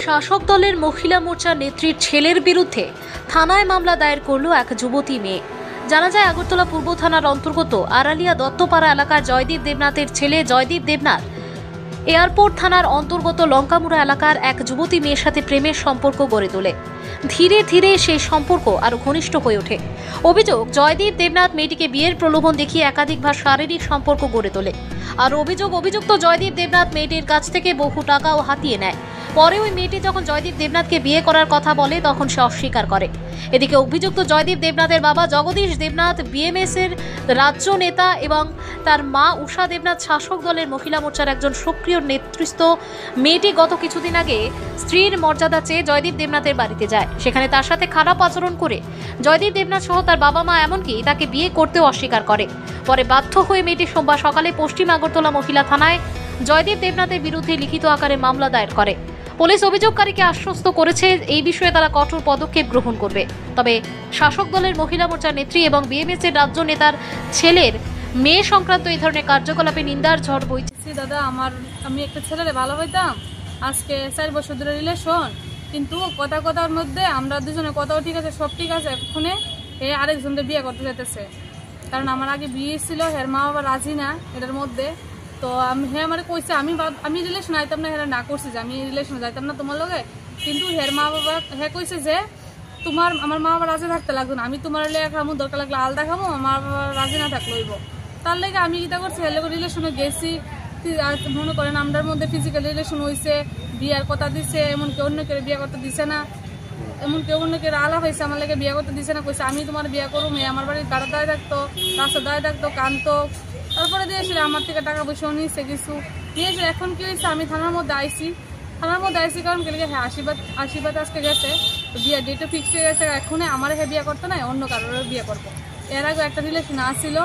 শাসক দলের মহিলা মোর্চার নেত্রীর ছেলের বিরুদ্ধে থানায় মামলা দায়ের করল এক যুবতী মেয়ে। জানা যায় আগরতলা পূর্ব থানার অন্তর্গত আড়ালিয়া দত্তপাড়া এলাকার জয়দীপ দেবনাথের ছেলে জয়দীপ দেবনাথ এয়ারপোর্ট থানার অন্তর্গত লঙ্কামুড়া এলাকার এক যুবতী মেয়ের সাথে প্রেমের সম্পর্ক গড়ে তোলে। ধীরে ধীরে সেই সম্পর্ক আরো ঘনিষ্ঠ হয়ে ওঠে। অভিযোগ, জয়দীপ দেবনাথ মেয়েটিকে বিয়ের প্রলোভন দেখিয়ে একাধিকবার শারীরিক সম্পর্ক গড়ে তোলে। আর অভিযুক্ত জয়দীপ দেবনাথ মেয়েটির কাছ থেকে বহু টাকাও হাতিয়ে নেয়। পরে ওই মেয়েটি যখন জয়দীপ দেবনাথকে বিয়ে করার কথা বলে তখন সে অস্বীকার করে। এদিকে অভিযুক্ত জয়দীপ দেবনাথের বাবা জগদীশ দেবনাথ বিএমএস এর রাজ্য নেতা এবং তার মা উষা দেবনাথ শাসক দলের মহিলা মোর্চার একজন সক্রিয় নেতৃত্ব। মেয়েটি গত কিছুদিন আগে স্ত্রীর মর্যাদা চেয়ে জয়দীপ দেবনাথের বাড়িতে যায়। সেখানে তার সাথে খারাপ আচরণ করে জয়দীপ দেবনাথ সহ তার বাবা মা এমনকি তাকে বিয়ে করতেও অস্বীকার করে। পরে বাধ্য হয়ে মেয়েটি সোমবার সকালে পশ্চিম আগরতলা মহিলা থানায় জয়দীপ দেবনাথের বিরুদ্ধে লিখিত আকারে মামলা দায়ের করে। পুলিশ অভিযোগকারীকে আশ্বস্ত করেছে এই বিষয়ে তারা কঠোর পদক্ষেপ গ্রহণ করবে। তবে শাসক দলের মহিলা মোর্চার নেত্রী এবং বিএমএস এর রাজ্য নেতার ছেলের মেয়ে সংক্রান্ত এই ধরনের কার্যকলাপে নিন্দার ঝড় বইছে। দাদা, আমি একটা ছেলেরে ভালো হইতাম, আজকে 4 বছর ধরে রিলেশন, কিন্তু কথার মধ্যে আমরা দুজনে কথাও ঠিক আছে, সব ঠিক আছে, এক্ষণে এ আরেকজনকে বিয়ে করতে যেতেছে। কারণ আমার আগে বিয়ে ছিল, হের মা বাবা রাজি না এটার মধ্যে। তো হে আমার কইছে আমি রিলেশন আইতাম না, হেরা না করছি যে আমি রিলেশনে যাইতাম না তোমার লগে, কিন্তু হের মা বাবা হে কইছে যে আমার মা বাবা রাজি থাকতে লাগবে না, আমি তোমার লেগে খামো, দরকার লাগলে আলাদা খাবো, আমার বাবা রাজি না থাকলে হইব। তার লেগে আমি কিতা করছি, হের লগে রিলেশনে গেছি। মনে করেন আমরার মধ্যে ফিজিক্যাল রিলেশন হয়েছে, বিয়ার কথা দিছে, এমনকি অন্য কেউ বিয়ে করতে দিছে না, এমনকি অন্য কেউ আলাপ হয়েছে, আমার লেগে বিয়ে করতে দিছে না। কইছে আমি তোমার বিয়ে করবো, মেয়ে আমার বাড়ির গাড়া দায় থাকতো, রাস্তা দায় থাকতো, কানতো। তারপরে দিয়েছিল আমার থেকে টাকা পয়সাও নিয়েছে, কিছু নিয়েছিল। এখন কি হয়েছে, আমি থানার মধ্যে আইসি কারণ কে হ্যাঁ আশীর্বাদ আজকে গেছে, তো বিয়ে ডেটও ফিক্সড হয়ে গেছে। এখন আমার হ্যাঁ বিয়ে করতে নাই, অন্য কারোর বিয়ে করবো। এর আগে একটা রিলেশন আসছিল,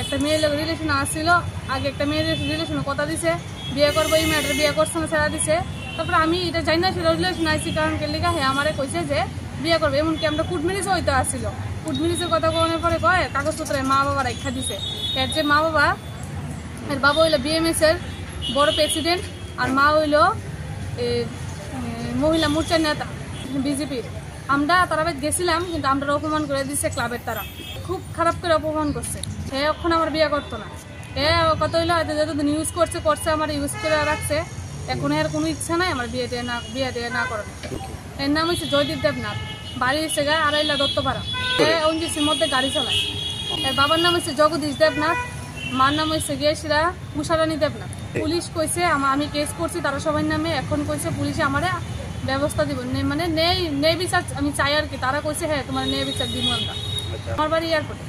একটা মেয়ের লোক রিলেশন আসছিল, আগে একটা মেয়ের রিলেশনে কথা দিছে বিয়ে করবো, এই মেয়েটার বিয়ে করছে না, ছেড়া দিছে। তারপরে আমি এটা জানি না সেটা রিলেশন আসছি কারণ কে লিখা হ্যাঁ আমারে কইছে যে বিয়ে করবে। এমনকি আমরা কুট ম্যারেজও হইতে আসছিল, কুট ম্যারেজের কথা কোনের পরে কয় কাগজপত্রে মা বাবা রেখা দিছে। এর যে মা বাবা, এর বাবা হইলো বিএমএস এর বড় প্রেসিডেন্ট, আর মা হইলো মহিলা মোর্চার নেতা বিজেপির। আমরা তারা গেছিলাম, কিন্তু আমরা অপমান করে দিচ্ছে ক্লাবের, তারা খুব খারাপ করে অপমান করছে। হে এখন আমার বিয়ে করতো না, হে কত হইলো যতদিন ইউজ করছে আমার ইউজ করে রাখছে। এখন এর কোনো ইচ্ছা নাই আমার বিয়ে দিয়ে না করার। এর নাম হচ্ছে জয়দীপ দেবনাথ, বাড়ি হচ্ছে গায়ে আড়াইলা দত্তপাড়া। হে ওনজিসির মধ্যে গাড়ি চালায়। এর বাবার নাম হচ্ছে জগদীশ দেবনাথ, মার নাম হচ্ছে গিয়েছিলা উষারানী দেবনাথ। পুলিশ কইছে আমি কেস করছি তারা সবাই নামে, এখন কইছে পুলিশে আমার ব্যবস্থা দিব, মানে নেই বিচার আমি চাই আর কি। তারা কইছে হ্যাঁ তোমার নেই বিচার দিব আমরা। আমার বাড়ি এয়ারপোর্টে।